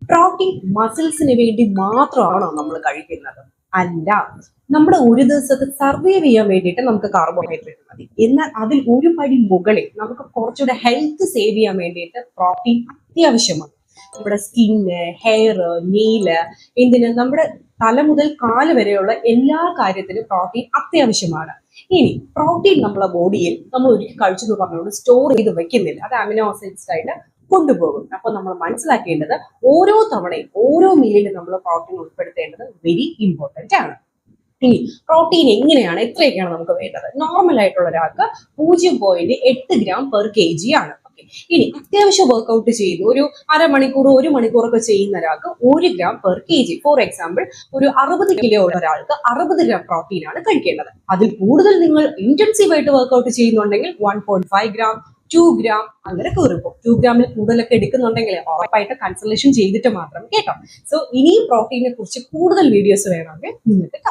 Protein മസിൽസിന് വേണ്ടി മാത്രമാണോ നമ്മൾ കഴിക്കുന്നത്? അല്ല. നമ്മുടെ ഒരു ദിവസത്തെ സർവൈവ് ചെയ്യാൻ വേണ്ടിയിട്ട് നമുക്ക് കാർബോഹൈഡ്രേറ്റ് മതി. എന്നാൽ അതിൽ ഒരു പടി മുകളിൽ നമുക്ക് കുറച്ചുകൂടെ ഹെൽത്ത് സേവ് ചെയ്യാൻ വേണ്ടിയിട്ട് പ്രോട്ടീൻ അത്യാവശ്യമാണ്. നമ്മുടെ സ്കിന്ന്, ഹെയർ, നെയില്, എന്തിന് നമ്മുടെ തല മുതൽ കാല് വരെയുള്ള എല്ലാ കാര്യത്തിനും പ്രോട്ടീൻ അത്യാവശ്യമാണ്. ഇനി പ്രോട്ടീൻ നമ്മളെ ബോഡിയിൽ നമ്മൾ ഒരിക്കൽ കഴിച്ചെന്ന് പറഞ്ഞുകൊണ്ട് സ്റ്റോർ ചെയ്ത് വെക്കുന്നില്ല, അത് അമിനോ ആസിഡ്സ് ആയിട്ട് കൊണ്ടുപോകും. അപ്പൊ നമ്മൾ മനസ്സിലാക്കേണ്ടത് ഓരോ തവണയും ഓരോ മീലിലും നമ്മൾ പ്രോട്ടീൻ ഉൾപ്പെടുത്തേണ്ടത് വെരി ഇമ്പോർട്ടന്റ് ആണ്. ഇനി പ്രോട്ടീൻ എങ്ങനെയാണ്, എത്രയൊക്കെയാണ് നമുക്ക് വേണ്ടത്? നോർമൽ ആയിട്ടുള്ള ഒരാൾക്ക് 0.8 ഗ്രാം പെർ kg ആണ്. ഇനി അത്യാവശ്യം വർക്ക്ഔട്ട് ചെയ്ത് ഒരു അരമണിക്കൂർ 1 മണിക്കൂറൊക്കെ ചെയ്യുന്ന ഒരാൾക്ക് 1 gram per kg. For example, ഒരു 60 കിലോ ഉള്ള ഒരാൾക്ക് 60 ഗ്രാം പ്രോട്ടീൻ ആണ് കഴിക്കേണ്ടത്. അതിൽ കൂടുതൽ നിങ്ങൾ ഇന്റൻസീവ് ആയിട്ട് വർക്ക്ഔട്ട് ചെയ്യുന്നുണ്ടെങ്കിൽ 1.5 ഗ്രാം, 2 ഗ്രാം അങ്ങനെ കയറിപ്പോ. 2 ഗ്രാമിൽ കൂടുതലൊക്കെ എടുക്കുന്നുണ്ടെങ്കിൽ ഉറപ്പായിട്ട് കൺസൾട്ടേഷൻ ചെയ്തിട്ട് മാത്രം കേട്ടോ. സോ ഇനിയും പ്രോട്ടീനെ കുറിച്ച് കൂടുതൽ വീഡിയോസ് വേണമെങ്കിൽ നിങ്ങൾക്ക്